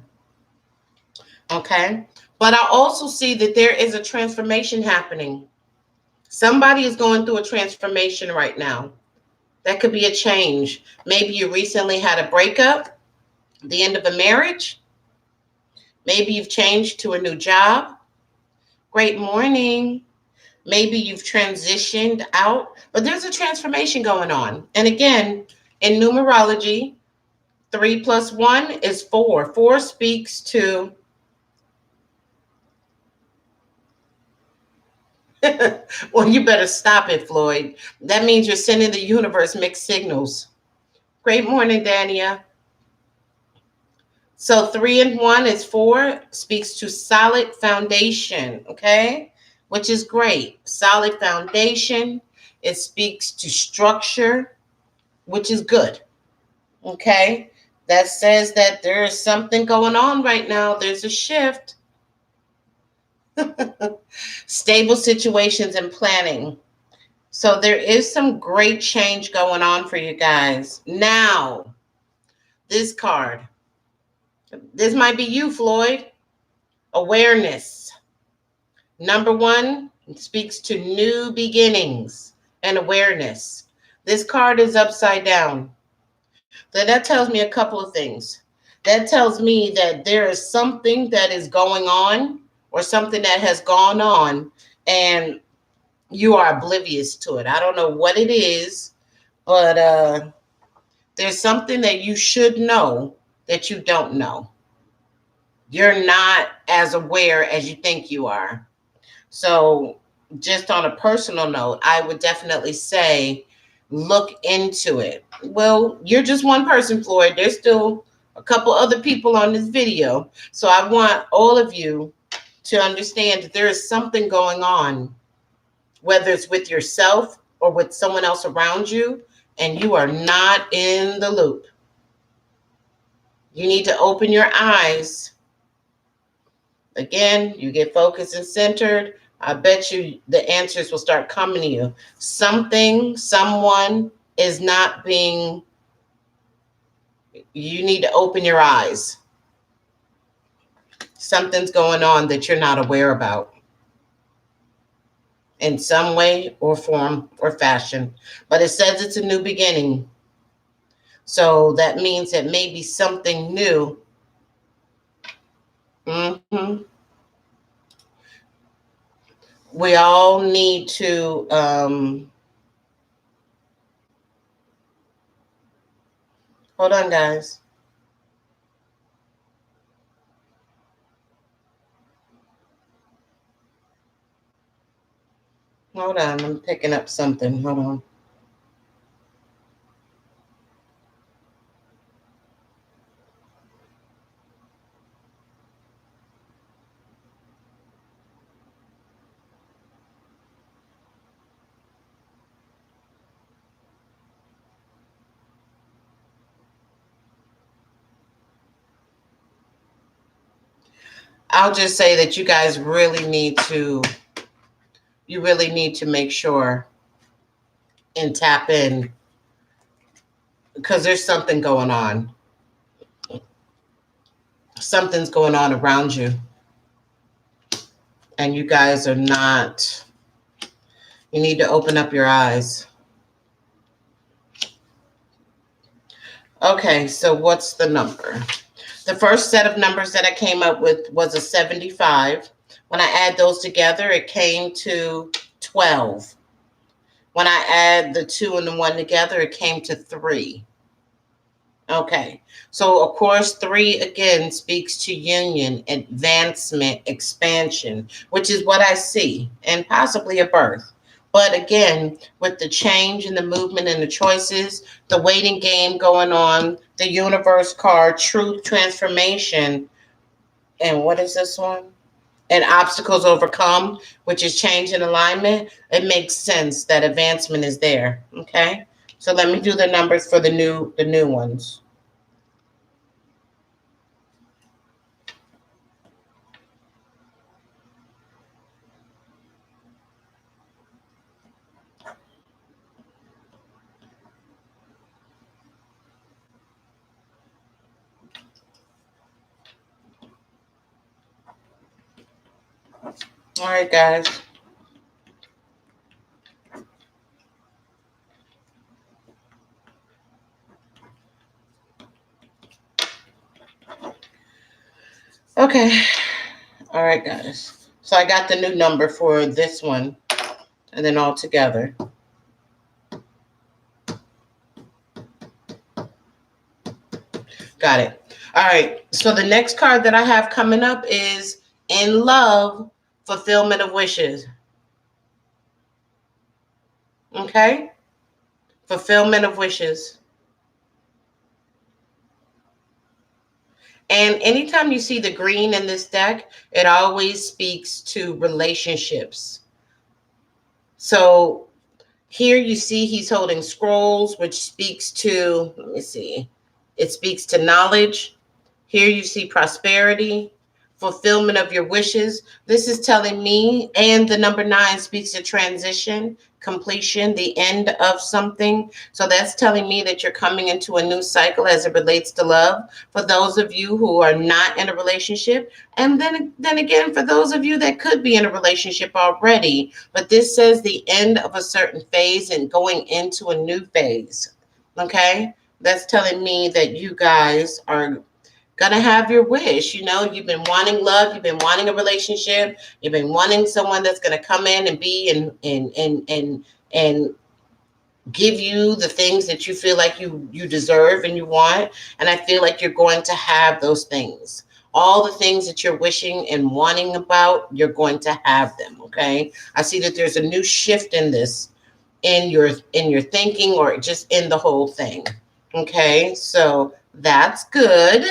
Okay. But I also see that there is a transformation happening. Somebody is going through a transformation right now. That could be a change. Maybe you recently had a breakup, the end of a marriage. Maybe you've changed to a new job. Great morning. Maybe you've transitioned out, but there's a transformation going on. And again, in numerology, 3 plus 1 is 4. 4 speaks to well, you better stop it, Floyd. That means you're sending the universe mixed signals. Great morning, Dania. So 3 and 1 is 4, speaks to solid foundation, okay? Which is great. Solid foundation. It speaks to structure, which is good, okay? That says that there is something going on right now. There's a shift. Stable situations and planning. So there is some great change going on for you guys. Now, this card. This might be you, Floyd. Awareness. Number 1 speaks to new beginnings and awareness. This card is upside down. So that tells me a couple of things. That tells me that there is something that is going on, or something that has gone on, and you are oblivious to it. I don't know what it is, but there's something that you should know that you don't know. You're not as aware as you think you are. So just on a personal note, I would definitely say look into it. Well, you're just one person, Floyd. There's still a couple other people on this video. So I want all of you to understand that there is something going on, whether it's with yourself or with someone else around you, and you are not in the loop. You need to open your eyes. Again, you get focused and centered. I bet you the answers will start coming to you. Something, someone is not being, you need to open your eyes. Something's going on that you're not aware about in some way or form or fashion. But it says it's a new beginning. So that means it may be something new. Mm-hmm. We all need to hold on, guys. Hold on, I'm picking up something. Hold on. I'll just say that you guys really need to, make sure and tap in, because there's something going on. Something's going on around you. And you guys are not, you need to open up your eyes. Okay, so what's the number? The first set of numbers that I came up with was a 75. When I add those together, it came to 12. When I add the 2 and the 1 together, it came to 3. Okay, so of course, 3 again speaks to union, advancement, expansion, which is what I see, and possibly a birth. But again, with the change and the movement and the choices, the waiting game going on, the universe card, truth, transformation, and what is this one? And obstacles overcome, which is change in alignment, it makes sense that advancement is there. Okay, so let me do the numbers for the new ones. All right, guys. Okay. All right, guys. So I got the new number for this one, and then all together. Got it. All right. So the next card that I have coming up is In Love, Fulfillment of Wishes. Okay? Fulfillment of wishes. And anytime you see the green in this deck, it always speaks to relationships. So here you see he's holding scrolls, which speaks to, let me see, it speaks to knowledge. Here you see prosperity, fulfillment of your wishes. This is telling me, and the number 9 speaks to transition, completion, the end of something. So that's telling me that you're coming into a new cycle as it relates to love. For those of you who are not in a relationship, and then again, for those of you that could be in a relationship already, but this says the end of a certain phase and going into a new phase. Okay? That's telling me that you guys are gonna have your wish. You know, you've been wanting love, you've been wanting a relationship, you've been wanting someone that's gonna come in and be and give you the things that you feel like you deserve and you want. And I feel like you're going to have those things. All the things that you're wishing and wanting about, you're going to have them. Okay. I see that there's a new shift in this, in your thinking, or just in the whole thing. Okay, so that's good.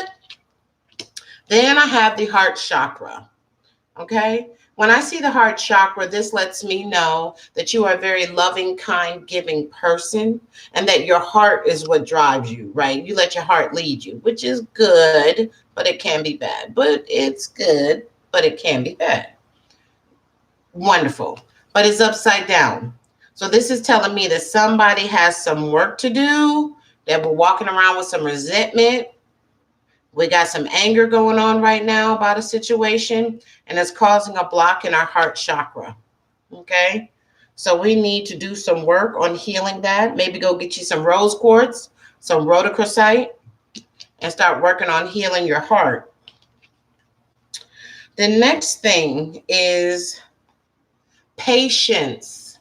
Then I have the heart chakra. Okay. When I see the heart chakra, this lets me know that you are a very loving, kind, giving person, and that your heart is what drives you, right? You let your heart lead you, which is good, but it can be bad. But it's good, but it can be bad. Wonderful. But it's upside down. So this is telling me that somebody has some work to do, that we're walking around with some resentment. We got some anger going on right now about a situation, and it's causing a block in our heart chakra. Okay. So we need to do some work on healing that. Maybe go get you some rose quartz, some rhodochrosite, and start working on healing your heart. The next thing is patience.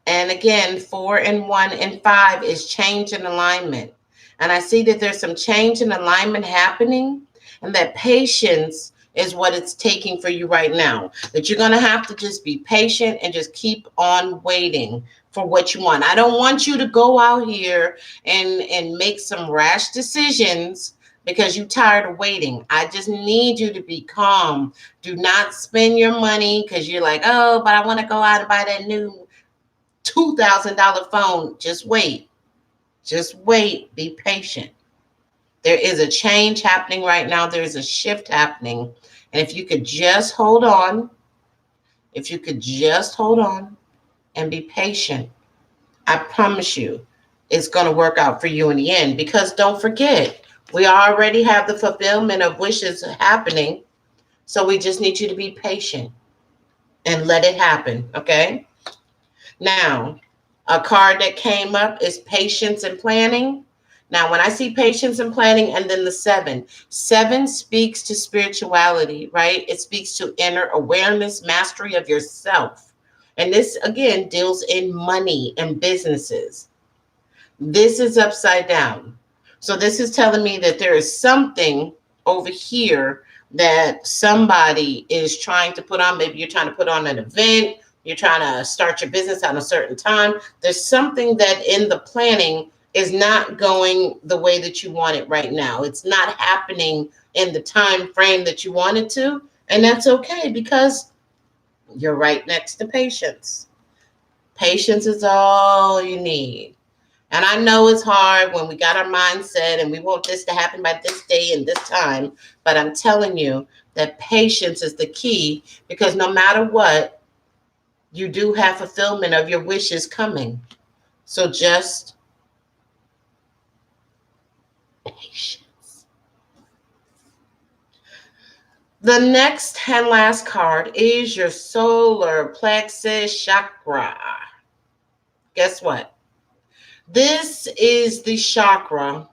And again, 4 and 1 and 5 is change and alignment. And I see that there's some change and alignment happening, and that patience is what it's taking for you right now. That you're going to have to just be patient and just keep on waiting for what you want. I don't want you to go out here and make some rash decisions because you're tired of waiting. I just need you to be calm. Do not spend your money because you're like, oh, but I want to go out and buy that new $2,000 phone. Just wait. Just wait. Be patient. There is a change happening right now. There is a shift happening. And if you could just hold on, and be patient, I promise you it's going to work out for you in the end. Because don't forget, we already have the fulfillment of wishes happening. So we just need you to be patient and let it happen, okay? Now, a card that came up is patience and planning. Now, when I see patience and planning, and then the seven, seven speaks to spirituality, right? It speaks to inner awareness, mastery of yourself. And this, again, deals in money and businesses. This is upside down. So this is telling me that there is something over here that somebody is trying to put on. Maybe you're trying to put on an event, you're trying to start your business at a certain time. There's something that in the planning is not going the way that you want it right now. It's not happening in the time frame that you want it to. And that's okay because you're right next to patience. Patience is all you need. And I know it's hard when we got our mindset and we want this to happen by this day and this time. But I'm telling you that patience is the key because no matter what, you do have fulfillment of your wishes coming. So just patience. The next and last card is your solar plexus chakra. Guess what? This is the chakra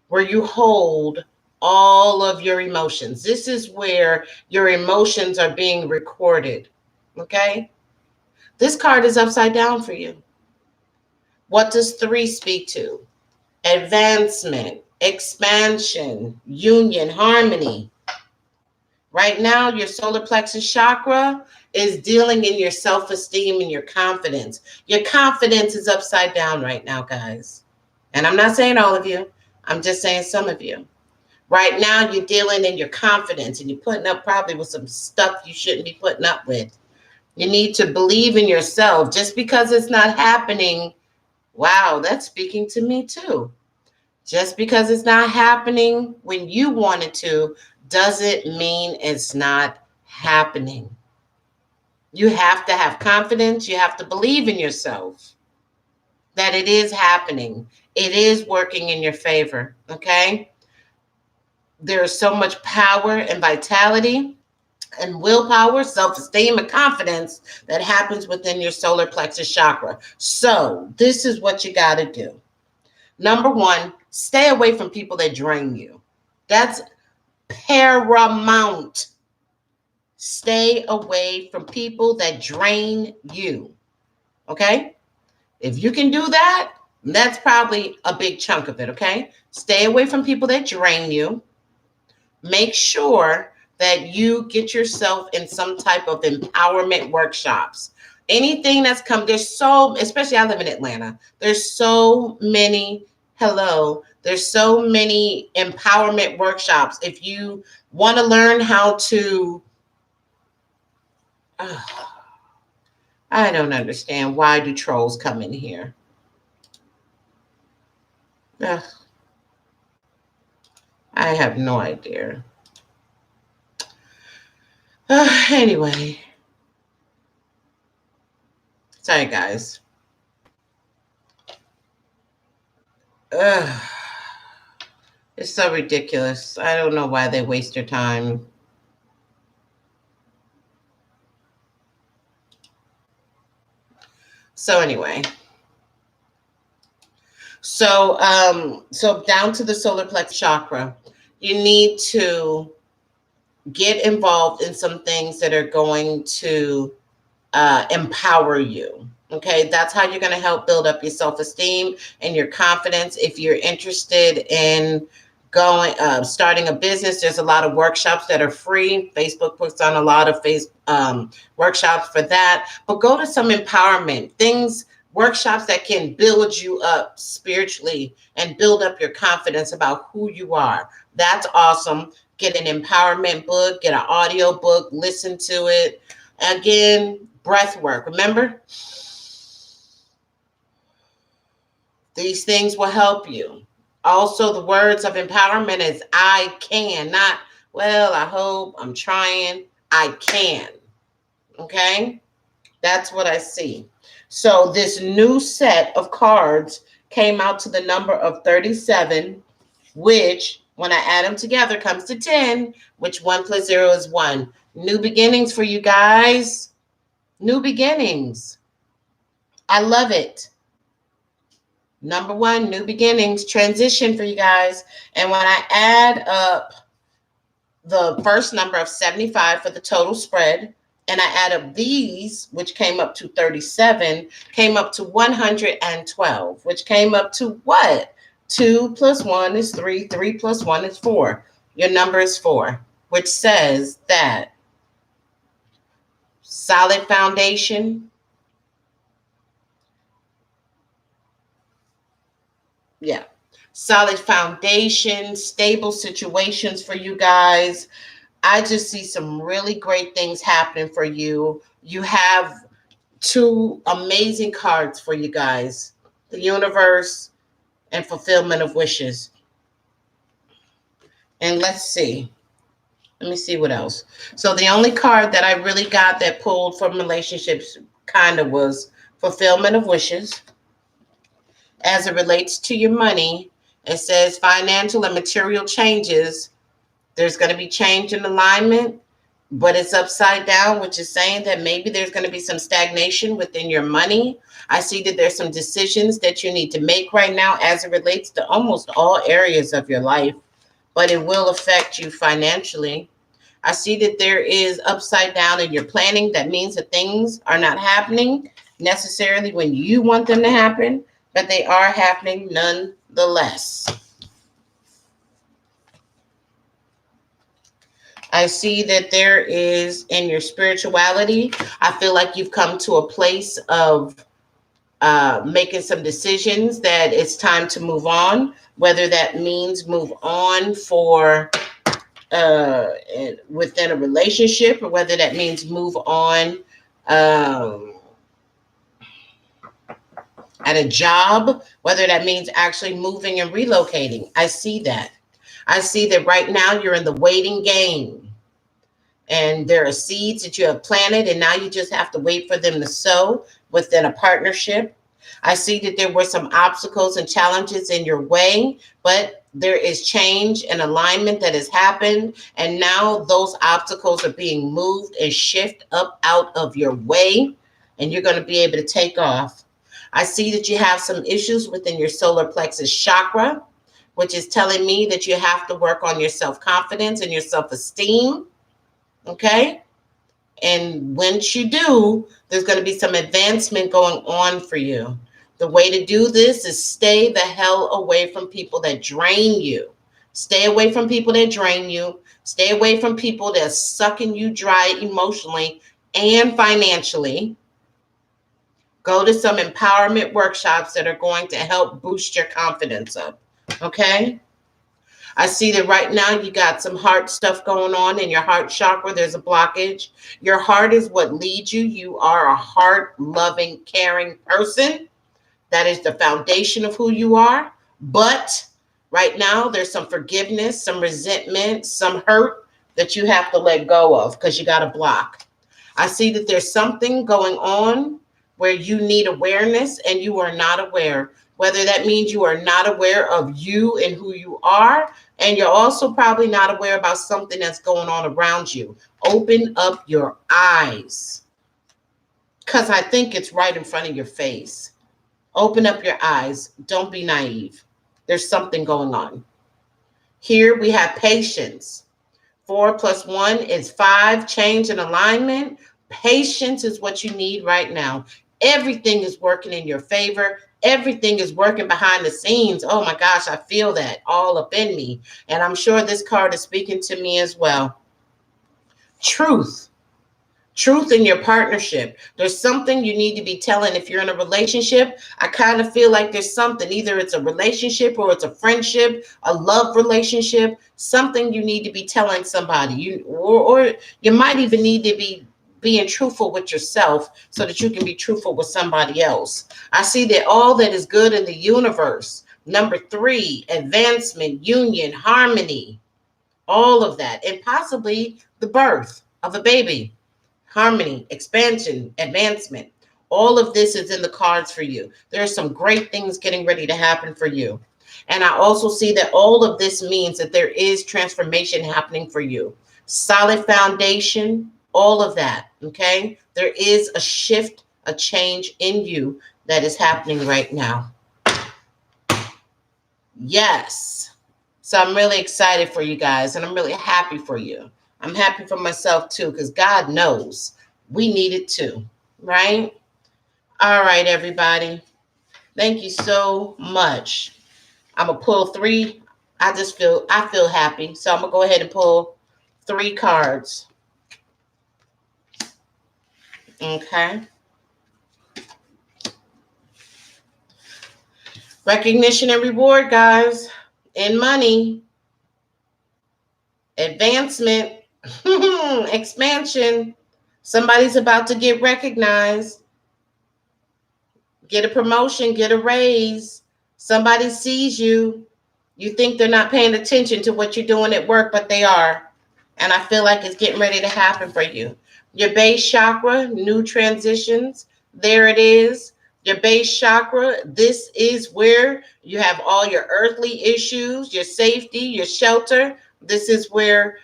where you hold all of your emotions. This is where your emotions are being recorded. Okay? This card is upside down for you. What does three speak to? Advancement, expansion, union, harmony. Right now, your solar plexus chakra is dealing in your self-esteem and your confidence. Your confidence is upside down right now, guys. And I'm not saying all of you. I'm just saying some of you. Right now, you're dealing in your confidence and you're putting up probably with some stuff you shouldn't be putting up with. You need to believe in yourself. Just because it's not happening, wow, that's speaking to me too. Just because it's not happening when you want it to doesn't mean it's not happening. You have to have confidence. You have to believe in yourself that it is happening. It is working in your favor, okay? There is so much power and vitality and willpower, self-esteem, and confidence that happens within your solar plexus chakra. So this is what you got to do. Number one, stay away from people that drain you. That's paramount. Stay away from people that drain you. Okay? If you can do that, that's probably a big chunk of it. Okay? Stay away from people that drain you. Make sure that you get yourself in some type of empowerment workshops. Anything that's come, there's so, especially I live in Atlanta, there's so many, there's so many empowerment workshops. If you want to learn how to, I don't understand, why do trolls come in here? I have no idea. Anyway, sorry guys. It's so ridiculous. I don't know why they waste your time. So anyway, so down to the solar plexus chakra, you need to get involved in some things that are going to empower you. Okay, that's how you're going to help build up your self-esteem and your confidence. If you're interested in starting a business, there's a lot of workshops that are free. Facebook puts on a lot of workshops for that. But go to some empowerment things, workshops that can build you up spiritually and build up your confidence about who you are. That's awesome. Get an empowerment book, get an audio book, listen to it. Again, breath work. Remember, these things will help you. Also, the words of empowerment is I can, not, well, I hope, I'm trying. I can. Okay? That's what I see. So this new set of cards came out to the number of 37, which When I add them together, comes to 10, which 1 plus 0 is 1. New beginnings for you guys. New beginnings. I love it. Number 1, new beginnings, transition for you guys. And when I add up the first number of 75 for the total spread, and I add up these, which came up to 37, came up to 112, which came up to what? 2 plus 1 is 3, 3 plus 1 is 4. Your number is 4, which says that solid foundation. Yeah. Solid foundation, stable situations for you guys. I just see some really great things happening for you. You have 2 amazing cards for you guys. The universe and fulfillment of wishes. And let's see. Let me see what else. So the only card that I really got that pulled from relationships kind of was fulfillment of wishes. As it relates to your money, it says financial and material changes. There's going to be change in alignment, but it's upside down, which is saying that maybe there's going to be some stagnation within your money. I see that there's some decisions that you need to make right now as it relates to almost all areas of your life, but it will affect you financially. I see that there is upside down in your planning. That means that things are not happening necessarily when you want them to happen, but they are happening nonetheless. I see that there is in your spirituality, I feel like you've come to a place of making some decisions that it's time to move on, whether that means move on for within a relationship, or whether that means move on at a job, whether that means actually moving and relocating. I see that. I see that right now you're in the waiting game. And there are seeds that you have planted, and now you just have to wait for them to sow within a partnership. I see that there were some obstacles and challenges in your way, but there is change and alignment that has happened. And now those obstacles are being moved and shift up out of your way, and you're going to be able to take off. I see that you have some issues within your solar plexus chakra, which is telling me that you have to work on your self-confidence and your self-esteem. Okay. And once you do, there's going to be some advancement going on for you. The way to do this is stay the hell away from people that drain you. Stay away from people that drain you. Stay away from people that are sucking you dry emotionally and financially. Go to some empowerment workshops that are going to help boost your confidence up. Okay. I see that right now you got some heart stuff going on in your heart chakra. There's a blockage. Your heart is what leads you. You are a heart-loving, caring person. That is the foundation of who you are. But right now there's some forgiveness, some resentment, some hurt that you have to let go of because you got a block. I see that there's something going on where you need awareness and you are not aware. Whether that means you are not aware of you and who you are, and you're also probably not aware about something that's going on around you. Open up your eyes, because I think it's right in front of your face. Open up your eyes. Don't be naive. There's something going on. Here we have patience. 4 plus 1 is 5. Change and alignment. Patience is what you need right now. Everything is working in your favor. Everything is working behind the scenes. Oh my gosh, I feel that all up in me. And I'm sure this card is speaking to me as well. Truth. Truth in your partnership. There's something you need to be telling. If you're in a relationship, I kind of feel like there's something. Either it's a relationship or it's a friendship, a love relationship, something you need to be telling somebody. Or you might even need to be being truthful with yourself so that you can be truthful with somebody else. I see that all that is good in the universe. Number 3, advancement, union, harmony, all of that, and possibly the birth of a baby. Harmony, expansion, advancement. All of this is in the cards for you. There are some great things getting ready to happen for you. And I also see that all of this means that there is transformation happening for you. Solid foundation, all of that. Okay. There is a shift, a change in you that is happening right now. Yes. So I'm really excited for you guys, and I'm really happy for you. I'm happy for myself too, because God knows we need it too, right? All right, everybody. Thank you so much. I'm gonna pull three. I feel happy. So I'm gonna go ahead and pull 3 cards. Okay. Recognition and reward, guys. And money. Advancement. Expansion. Somebody's about to get recognized. Get a promotion, get a raise. Somebody sees you. You think they're not paying attention to what you're doing at work, but they are. And I feel like it's getting ready to happen for you. Your base chakra, new transitions. There it is. Your base chakra, this is where you have all your earthly issues, your safety, your shelter. This is where,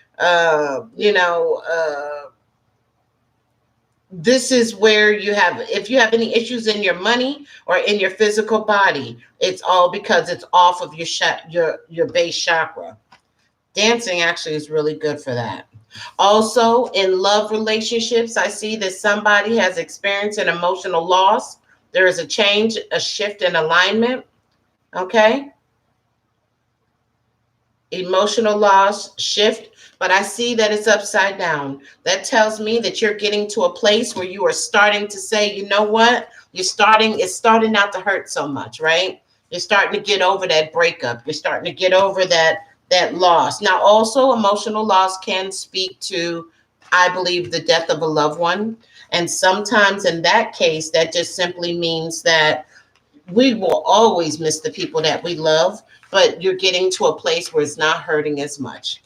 this is where you have, if you have any issues in your money or in your physical body, it's all because it's off of your base chakra. Dancing actually is really good for that. Also, in love relationships, I see that somebody has experienced an emotional loss. There is a change, a shift in alignment. Okay. Emotional loss, shift, but I see that it's upside down. That tells me that you're getting to a place where you are starting to say, you know what? It's starting not to hurt so much, right? You're starting to get over that breakup. You're starting to get over that loss. Now, also emotional loss can speak to, I believe, the death of a loved one. And sometimes in that case, that just simply means that we will always miss the people that we love, but you're getting to a place where it's not hurting as much.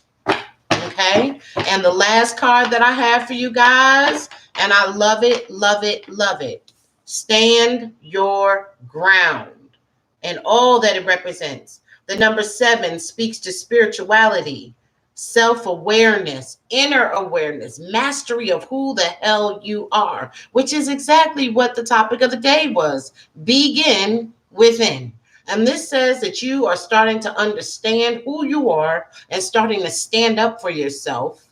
Okay. And the last card that I have for you guys, and I love it, love it, love it. Stand your ground and all that it represents. The number 7 speaks to spirituality, self-awareness, inner awareness, mastery of who the hell you are, which is exactly what the topic of the day was. Begin within. And this says that you are starting to understand who you are and starting to stand up for yourself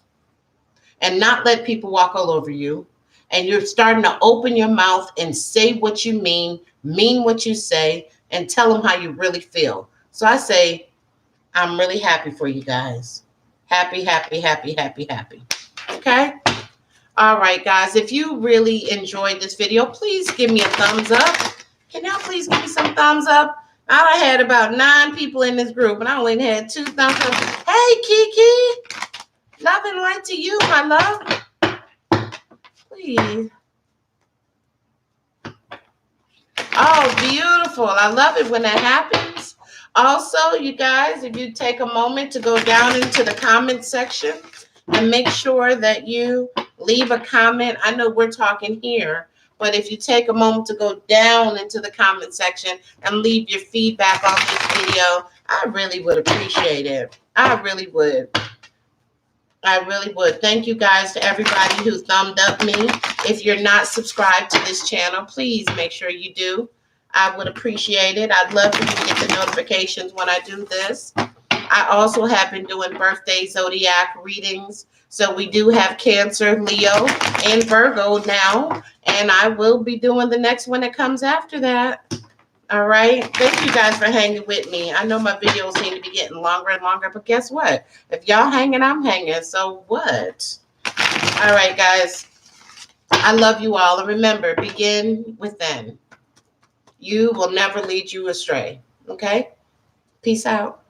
and not let people walk all over you. And you're starting to open your mouth and say what you mean what you say, and tell them how you really feel. So I say, I'm really happy for you guys. Happy, happy, happy, happy, happy. Okay? All right, guys. If you really enjoyed this video, please give me a thumbs up. Can y'all please give me some thumbs up? I had about 9 people in this group, and I only had 2 thumbs up. Hey, Kiki. Love and light to you, my love. Please. Oh, beautiful. I love it when that happens. Also, you guys, if you take a moment to go down into the comment section and make sure that you leave a comment. I know we're talking here, but if you take a moment to go down into the comment section and leave your feedback on this video, I really would appreciate it. I really would. I really would. Thank you guys to everybody who thumbed up me. If you're not subscribed to this channel, please make sure you do. I would appreciate it. I'd love for you to get the notifications when I do this. I also have been doing birthday zodiac readings. So we do have Cancer, Leo, and Virgo now. And I will be doing the next one that comes after that. All right. Thank you guys for hanging with me. I know my videos seem to be getting longer and longer, but guess what? If y'all hanging, I'm hanging. So what? All right, guys. I love you all. And remember, begin within. You will never lead you astray. Okay? Peace out.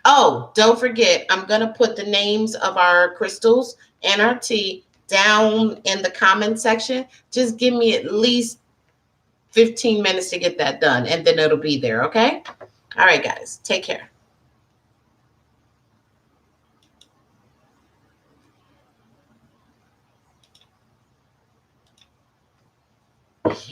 Oh, don't forget, I'm going to put the names of our crystals and our tea down in the comment section. Just give me at least 15 minutes to get that done, and then it'll be there, okay? All right, guys. Take care.